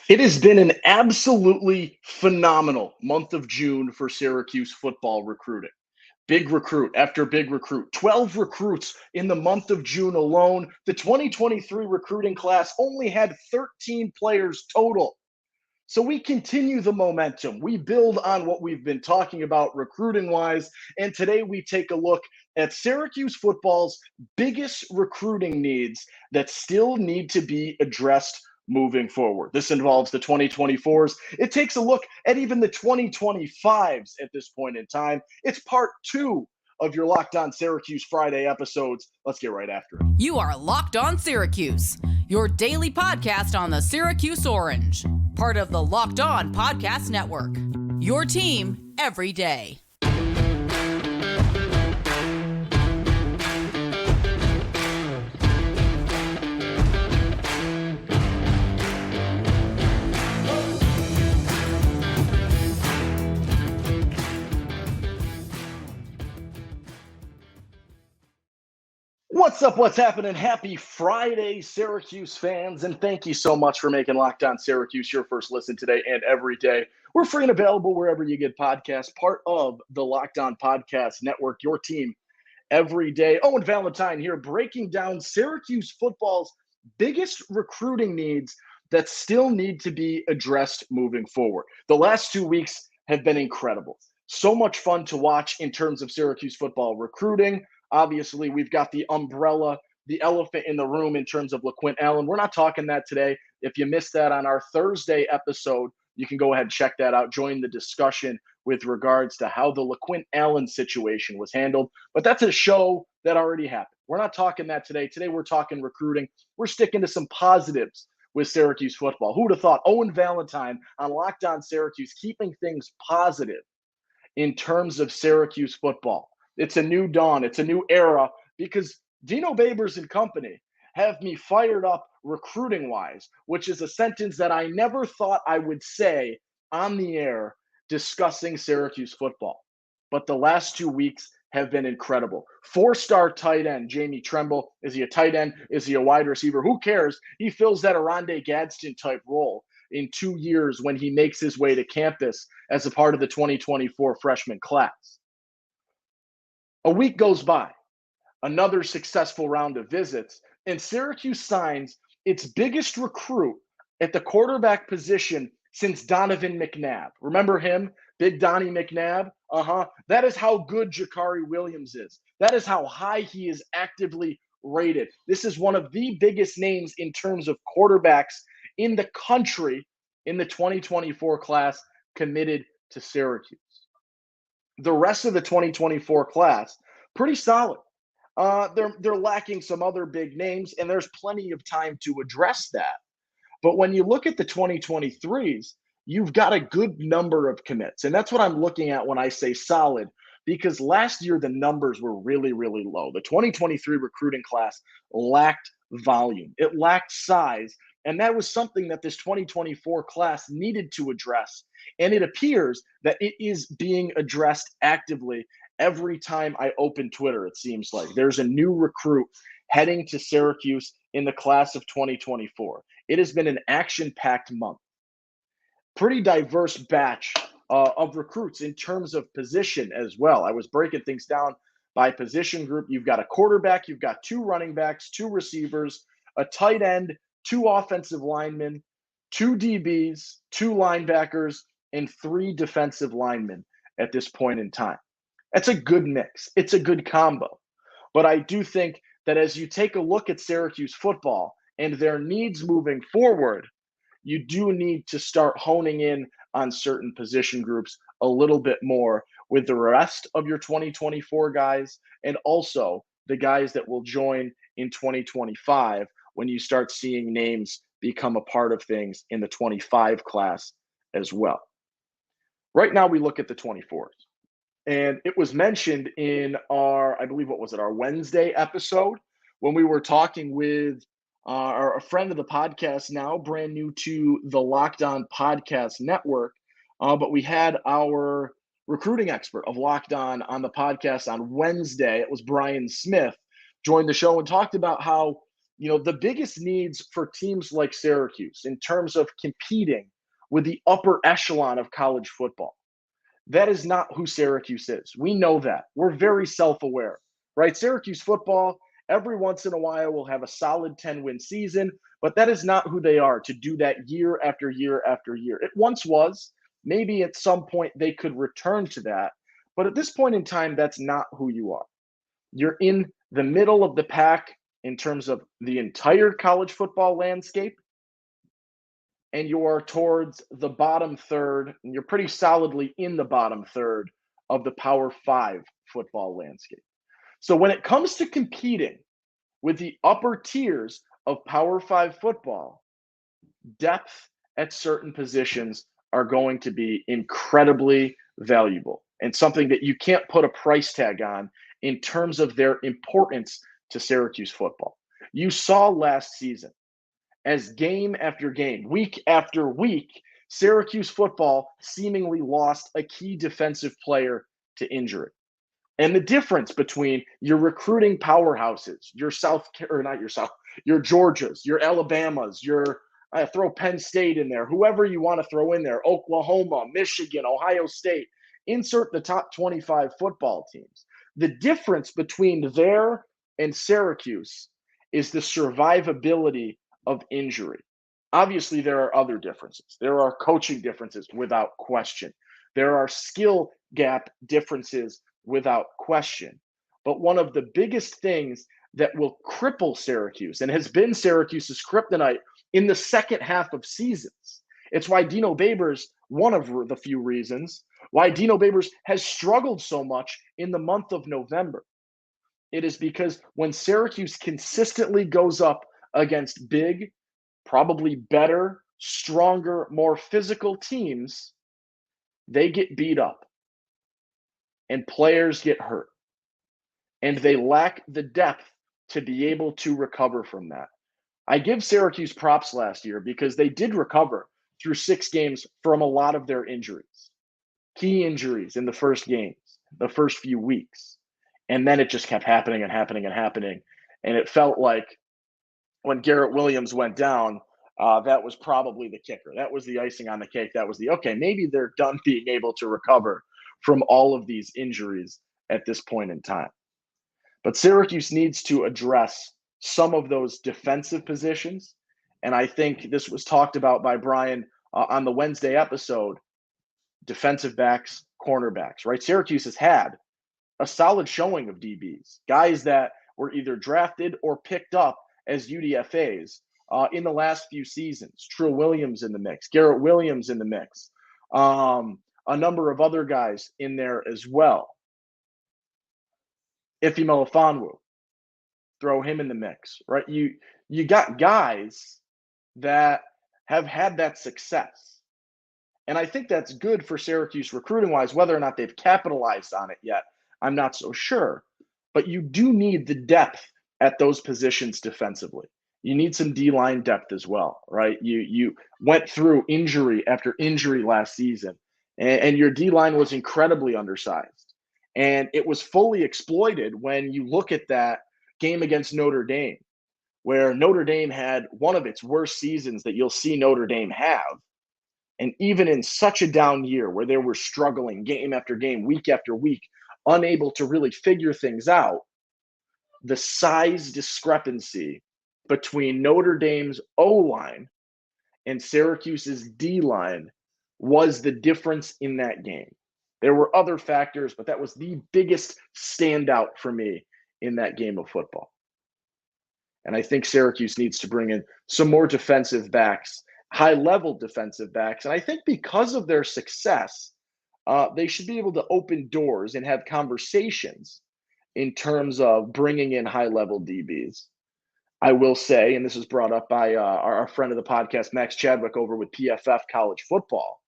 It has been an absolutely phenomenal month of June for Syracuse football recruiting. Big recruit after big recruit. 12 recruits in the month of June alone. The 2023 recruiting class only had 13 players total. So we continue the momentum. We build on what we've been talking about recruiting wise. And today we take a look at Syracuse football's biggest recruiting needs that still need to be addressed moving forward. This involves the 2024s. It takes a look at even the 2025s at this point in time. It's part two of your Locked On Syracuse Friday episodes. Let's get right after it. You are Locked On Syracuse, your daily podcast on the Syracuse Orange, part of the Locked On Podcast Network. Your team every day. What's up? What's happening? Happy Friday, Syracuse fans, and thank you so much for making Locked On Syracuse your first listen today and every day. We're free and available wherever you get podcasts, part of the Locked On Podcast Network, your team every day. Owen Valentine here, breaking down Syracuse football's biggest recruiting needs that still need to be addressed moving forward. The last 2 weeks have been incredible. So much fun to watch in terms of Syracuse football recruiting. Obviously, we've got the umbrella, the elephant in the room in terms of LaQuint Allen. We're not talking that today. If you missed that on our Thursday episode, you can go ahead and check that out. Join the discussion with regards to how the LaQuint Allen situation was handled. But that's a show that already happened. We're not talking that today. Today, we're talking recruiting. We're sticking to some positives with Syracuse football. Who would have thought? Owen Valentine on Locked On Syracuse, keeping things positive in terms of Syracuse football. It's a new dawn. It's a new era because Dino Babers and company have me fired up recruiting-wise, which is a sentence that I never thought I would say on the air discussing Syracuse football. But the last 2 weeks have been incredible. Four-star tight end, Jamie Tremble. Is he a tight end? Is he a wide receiver? Who cares? He fills that Aronde Gadsden-type role in 2 years when he makes his way to campus as a part of the 2024 freshman class. A week goes by, another successful round of visits, and Syracuse signs its biggest recruit at the quarterback position since Donovan McNabb. Remember him? Big Donnie McNabb? That is how good Jakari Williams is. That is how high he is actively rated. This is one of the biggest names in terms of quarterbacks in the country in the 2024 class committed to Syracuse. The rest of the 2024 class, pretty solid. They're lacking some other big names, and there's plenty of time to address that. But when you look at the 2023s, you've got a good number of commits. And that's what I'm looking at when I say solid, because last year the numbers were really, really low. The 2023 recruiting class lacked volume, it lacked size. And that was something that this 2024 class needed to address. And it appears that it is being addressed actively every time I open Twitter. It seems like there's a new recruit heading to Syracuse in the class of 2024. It has been an action-packed month. Pretty diverse batch of recruits in terms of position as well. I was breaking things down by position group. You've got a quarterback, you've got two running backs, two receivers, a tight end, two offensive linemen, two DBs, two linebackers, and three defensive linemen at this point in time. That's a good mix. It's a good combo. But I do think that as you take a look at Syracuse football and their needs moving forward, you do need to start honing in on certain position groups a little bit more with the rest of your 2024 guys and also the guys that will join in 2025 when you start seeing names become a part of things in the 25 class as well. Right now, we look at the 24s. And it was mentioned in our, I believe, what was it, our Wednesday episode when we were talking with a friend of the podcast now, brand new to the Locked On Podcast Network. But we had our recruiting expert of Locked On the podcast on Wednesday. It was Brian Smith, joined the show and talked about how The biggest needs for teams like Syracuse in terms of competing with the upper echelon of college football, that is not who Syracuse is. We know that. We're very self-aware, right? Syracuse football, every once in a while, will have a solid 10-win season, but that is not who they are to do that year after year after year. It once was. Maybe at some point they could return to that. But at this point in time, that's not who you are. You're in the middle of the pack in terms of the entire college football landscape, and you are towards the bottom third, and you're pretty solidly in the bottom third of the Power 5 football landscape. So when it comes to competing with the upper tiers of Power 5 football, depth at certain positions are going to be incredibly valuable and something that you can't put a price tag on in terms of their importance to Syracuse football. You saw last season, as game after game, week after week, Syracuse football seemingly lost a key defensive player to injury. And the difference between your recruiting powerhouses, your Georgias, your Alabamas, throw Penn State in there, whoever you want to throw in there, Oklahoma, Michigan, Ohio State, insert the top 25 football teams. The difference between there and Syracuse is the survivability of injury. Obviously, there are other differences. There are coaching differences without question. There are skill gap differences without question. But one of the biggest things that will cripple Syracuse and has been Syracuse's kryptonite in the second half of seasons. It's why Dino Babers, one of the few reasons why Dino Babers has struggled so much in the month of November. It is because when Syracuse consistently goes up against big, probably better, stronger, more physical teams, they get beat up and players get hurt. And they lack the depth to be able to recover from that. I give Syracuse props last year because they did recover through 6 games from a lot of their injuries, key injuries in the first games, the first few weeks. And then it just kept happening and happening and happening. And it felt like when Garrett Williams went down, that was probably the kicker. That was the icing on the cake. That was maybe they're done being able to recover from all of these injuries at this point in time. But Syracuse needs to address some of those defensive positions. And I think this was talked about by Brian on the Wednesday episode, defensive backs, cornerbacks, right? Syracuse has had a solid showing of DBs, guys that were either drafted or picked up as UDFAs in the last few seasons. Trill Williams in the mix, Garrett Williams in the mix, a number of other guys in there as well. Ife Melifonwu, throw him in the mix, right? You got guys that have had that success. And I think that's good for Syracuse recruiting-wise. Whether or not they've capitalized on it yet, I'm not so sure. But you do need the depth at those positions defensively. You need some D-line depth as well, right? You went through injury after injury last season, and your D-line was incredibly undersized. And it was fully exploited when you look at that game against Notre Dame, where Notre Dame had one of its worst seasons that you'll see Notre Dame have. And even in such a down year where they were struggling game after game, week after week, unable to really figure things out, the size discrepancy between Notre Dame's O-line and Syracuse's D-line was the difference in that game. There were other factors, but that was the biggest standout for me in that game of football. And I think Syracuse needs to bring in some more defensive backs, high-level defensive backs. And I think because of their success, they should be able to open doors and have conversations in terms of bringing in high-level DBs. I will say, and this was brought up by our friend of the podcast, Max Chadwick, over with PFF College Football,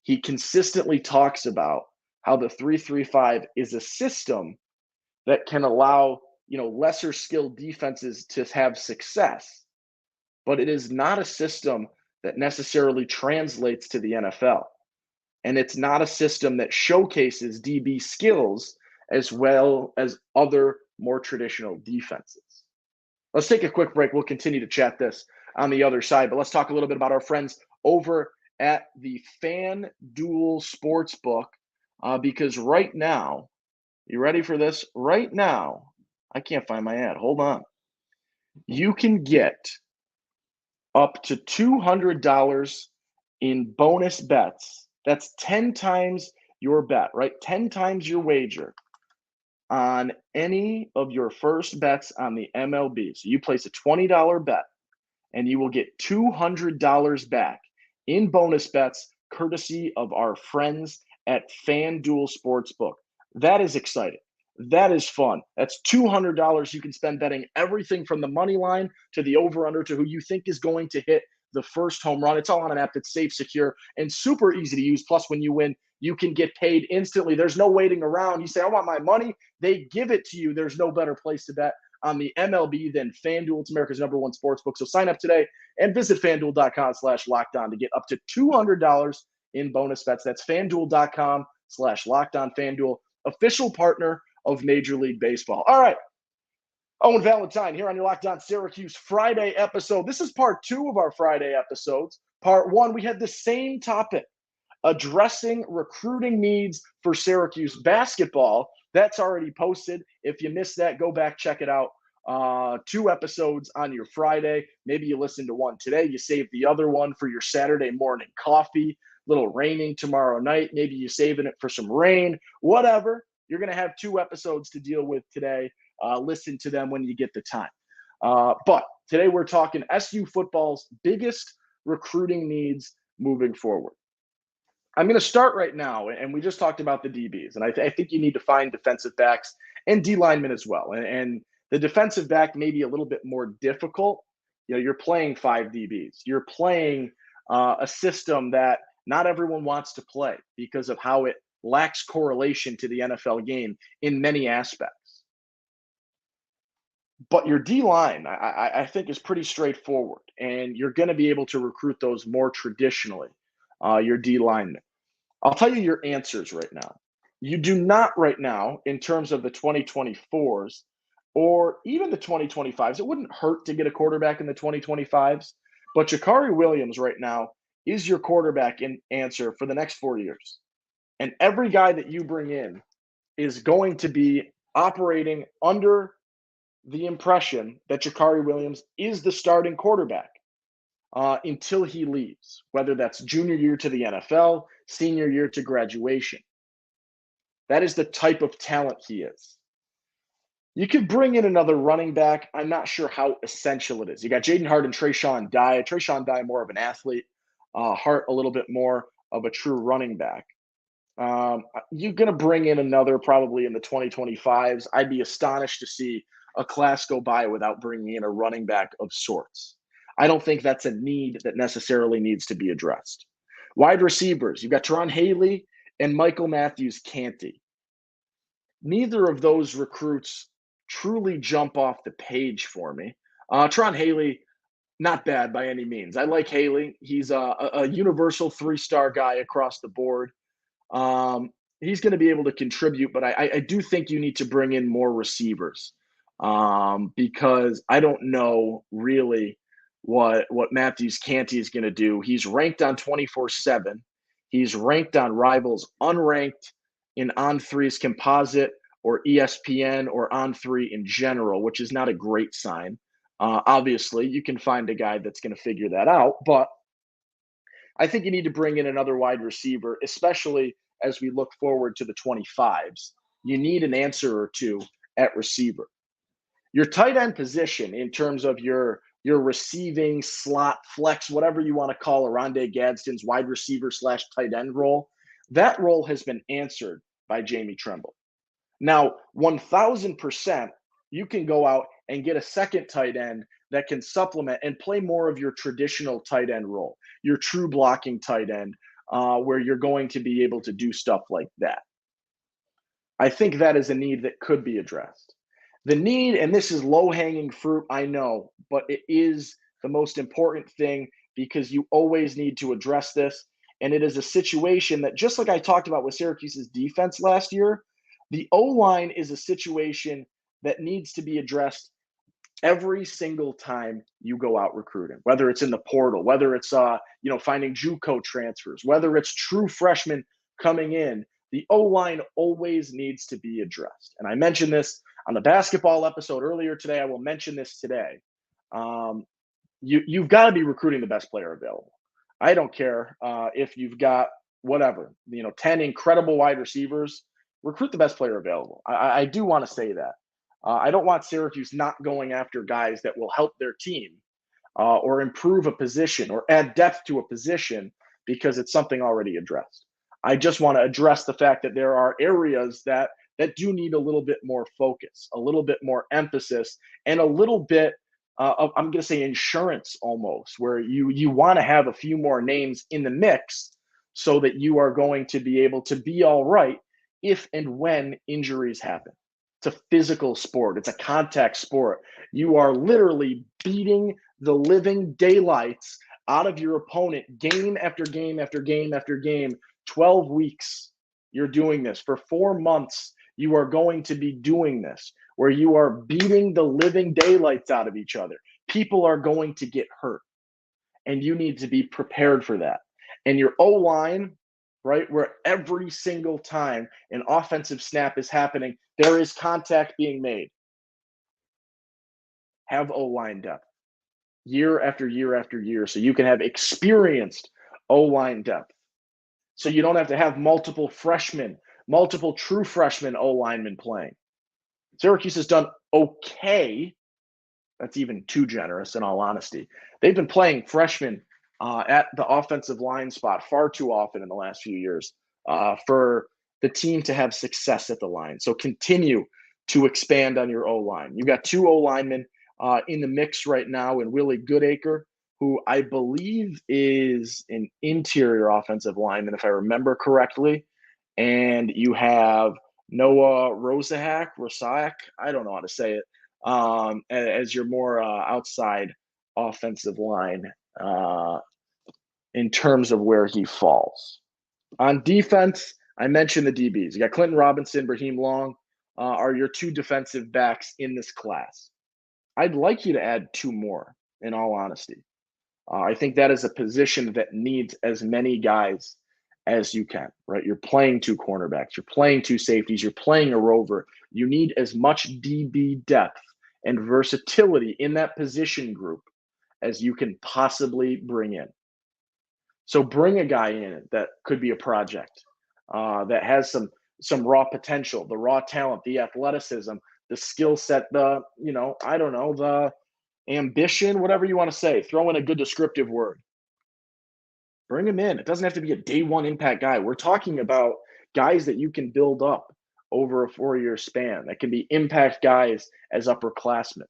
he consistently talks about how the 3-3-5 is a system that can allow, lesser skilled defenses to have success, but it is not a system that necessarily translates to the NFL. And it's not a system that showcases DB skills as well as other more traditional defenses. Let's take a quick break. We'll continue to chat this on the other side, but let's talk a little bit about our friends over at the FanDuel Sportsbook, because right now, you ready for this? Right now, I can't find my ad. Hold on. You can get up to $200 in bonus bets. That's 10 times your bet, right? 10 times your wager on any of your first bets on the MLB. So you place a $20 bet and you will get $200 back in bonus bets courtesy of our friends at FanDuel Sportsbook. That is exciting. That is fun. That's $200 you can spend betting everything from the money line to the over-under to who you think is going to hit the first home run. It's all on an app that's safe, secure, and super easy to use. Plus, when you win, you can get paid instantly. There's no waiting around. You say, I want my money. They give it to you. There's no better place to bet on the MLB than FanDuel. It's America's #1 sportsbook. So sign up today and visit FanDuel.com/lockedon to get up to $200 in bonus bets. That's FanDuel.com/lockedon. FanDuel, official partner of Major League Baseball. All right. Owen Valentine here on your Locked On Syracuse Friday episode. This is part 2 of our Friday episodes. Part 1, we had the same topic, addressing recruiting needs for Syracuse basketball. That's already posted. If you missed that, go back, check it out. 2 episodes on your Friday. Maybe you listened to one today. You saved the other one for your Saturday morning coffee. Little raining tomorrow night. Maybe you're saving it for some rain. Whatever. You're going to have 2 episodes to deal with today. Listen to them when you get the time. But today we're talking SU football's biggest recruiting needs moving forward. I'm going to start right now, and we just talked about the DBs, and I think you need to find defensive backs and D linemen as well. And the defensive back may be a little bit more difficult. You know, you're playing 5 DBs. You're playing a system that not everyone wants to play because of how it lacks correlation to the NFL game in many aspects. But your D-line, I think, is pretty straightforward, and you're going to be able to recruit those more traditionally, your D-linemen. I'll tell you your answers right now. You do not right now, in terms of the 2024s or even the 2025s, it wouldn't hurt to get a quarterback in the 2025s, but Jakari Williams right now is your quarterback in answer for the next 4 years. And every guy that you bring in is going to be operating under the impression that Jakari Williams is the starting quarterback until he leaves, whether that's junior year to the NFL, senior year to graduation. That is the type of talent he is. You could bring in another running back. I'm not sure how essential it is. You got Jaden Hart and Trayshawn Dye. Trayshawn Dye, more of an athlete. Hart, a little bit more of a true running back. You're going to bring in another probably in the 2025s. I'd be astonished to see a class go by without bringing in a running back of sorts. I don't think that's a need that necessarily needs to be addressed. Wide receivers, you've got Teron Haley and Michael Matthews Canty. Neither of those recruits truly jump off the page for me. Teron Haley, not bad by any means. I like Haley. He's a universal 3-star guy across the board. He's going to be able to contribute, but I do think you need to bring in more receivers because I don't know really what Matthews Canty is going to do. He's ranked on 24/7. He's ranked on Rivals, unranked in On3's composite or ESPN or On3 in general, which is not a great sign. Obviously, you can find a guy that's going to figure that out, but I think you need to bring in another wide receiver, especially as we look forward to the 25s. You need an answer or two at receiver. Your tight end position in terms of your receiving slot flex, whatever you want to call Aronde Gadsden's wide receiver / tight end role, that role has been answered by Jamie Tremble. Now, 1,000%, you can go out and get a second tight end that can supplement and play more of your traditional tight end role, your true blocking tight end, where you're going to be able to do stuff like that. I think that is a need that could be addressed. The need, and this is low-hanging fruit, I know, but it is the most important thing because you always need to address this. And it is a situation that, just like I talked about with Syracuse's defense last year, the O-line is a situation that needs to be addressed every single time you go out recruiting, whether it's in the portal, whether it's finding JUCO transfers, whether it's true freshmen coming in, the O-line always needs to be addressed. And I mentioned this on the basketball episode earlier today. I will mention this today. You've got to be recruiting the best player available. I don't care if you've got whatever, 10 incredible wide receivers, recruit the best player available. I do want to say that. I don't want Syracuse not going after guys that will help their team or improve a position or add depth to a position because it's something already addressed. I just want to address the fact that there are areas that do need a little bit more focus, a little bit more emphasis, and a little bit of, I'm going to say, insurance almost, where you want to have a few more names in the mix so that you are going to be able to be all right if and when injuries happen. It's a physical sport. It's a contact sport. You are literally beating the living daylights out of your opponent game after game after game after game. 12 weeks you're doing this. For 4 months, you are going to be doing this, where you are beating the living daylights out of each other. People are going to get hurt, and you need to be prepared for that. And your O-line, right, where every single time an offensive snap is happening, there is contact being made. Have O-line depth year after year after year so you can have experienced O-line depth. So you don't have to have multiple true freshmen O-linemen playing. Syracuse has done okay. That's even too generous, in all honesty. They've been playing freshmen at the offensive line spot far too often in the last few years for the team to have success at the line. So continue to expand on your O-line. You've got 2 O-linemen in the mix right now in Willie Goodacre, who I believe is an interior offensive lineman, if I remember correctly. And you have Noah Rosack, I don't know how to say it, as your more outside offensive line in terms of where he falls. On defense, I mentioned the DBs. You got Clinton Robinson, Raheem Long are your 2 defensive backs in this class. I'd like you to add 2 more, in all honesty. I think that is a position that needs as many guys as you can, right? You're playing 2 cornerbacks, you're playing 2 safeties, you're playing a rover. You need as much DB depth and versatility in that position group as you can possibly bring in. So bring a guy in that could be a project, that has some raw potential, the raw talent, the athleticism, the skill set, the ambition, whatever you want to say. Throw in a good descriptive word. Bring him in. It doesn't have to be a day 1 impact guy. We're talking about guys that you can build up over a 4-year span. That can be impact guys as upperclassmen.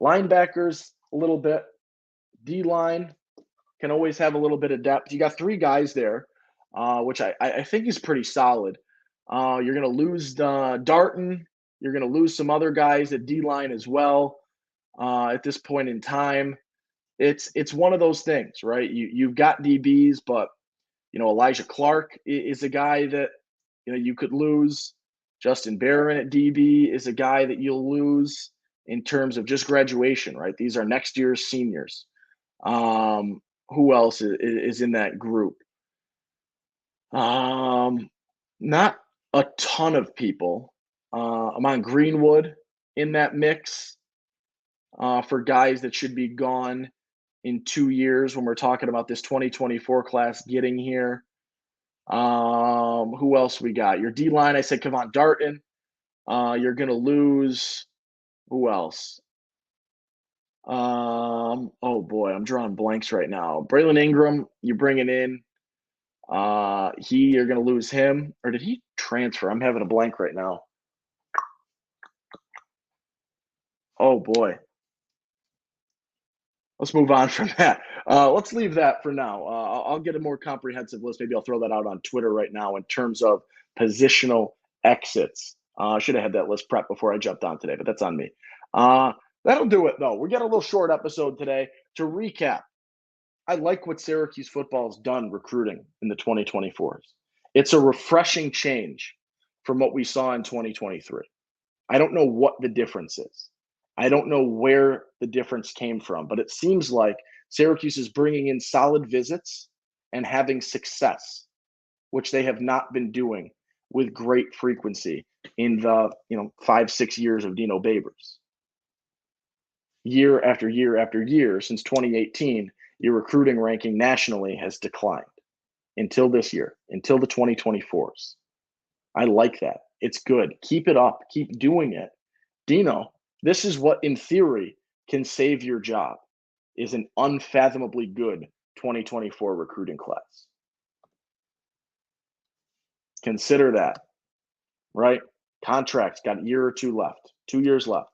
Linebackers, a little bit. D-line can always have a little bit of depth. You got 3 guys there, which I think is pretty solid. You're going to lose Darton. You're going to lose some other guys at D-line as well at this point in time. It's one of those things, right? You've got DBs, but Elijah Clark is a guy that you could lose. Justin Barron at DB is a guy that you'll lose in terms of just graduation, right? These are next year's seniors. Who else is in that group? Not a ton of people. Amon Greenwood in that mix for guys that should be gone in 2 years when we're talking about this 2024 class getting here. Who else we got? Your D-line, I said Kevon Darton. You're going to lose – who else? Oh, boy, I'm drawing blanks right now. Braylon Ingram, you're bringing in. You're going to lose him. Or did he transfer? I'm having a blank right now. Oh, boy. Let's move on from that. Let's leave that for now. I'll get a more comprehensive list. Maybe I'll throw that out on Twitter right now in terms of positional exits. I should have had that list prepped before I jumped on today, but that's on me. That'll do it, though. We got a little short episode today. To recap, I like what Syracuse football has done recruiting in the 2024s. It's a refreshing change from what we saw in 2023. I don't know what the difference is. I don't know where the difference came from, but it seems like Syracuse is bringing in solid visits and having success, which they have not been doing with great frequency in the 5-6 years of Dino Babers. Year after year after year since 2018, your recruiting ranking nationally has declined until this year, until the 2024s. I like that. It's good. Keep it up. Keep doing it. Dino, this is what in theory can save your job, is an unfathomably good 2024 recruiting class. Consider that, right? Contracts got a year or two left, 2 years left.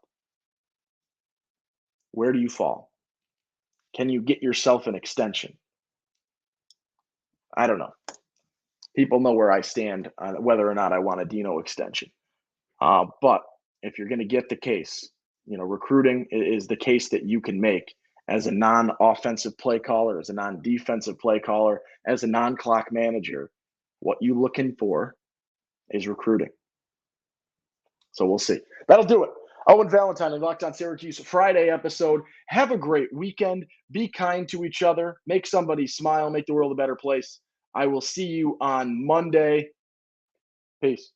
Where do you fall? Can you get yourself an extension? I don't know. People know where I stand on whether or not I want a Dino extension. But if you're going to get the case, recruiting is the case that you can make as a non-offensive play caller, as a non-defensive play caller, as a non-clock manager. What you're looking for is recruiting. So we'll see. That'll do it. Owen Valentine and Locked On Syracuse Friday episode. Have a great weekend. Be kind to each other. Make somebody smile. Make the world a better place. I will see you on Monday. Peace.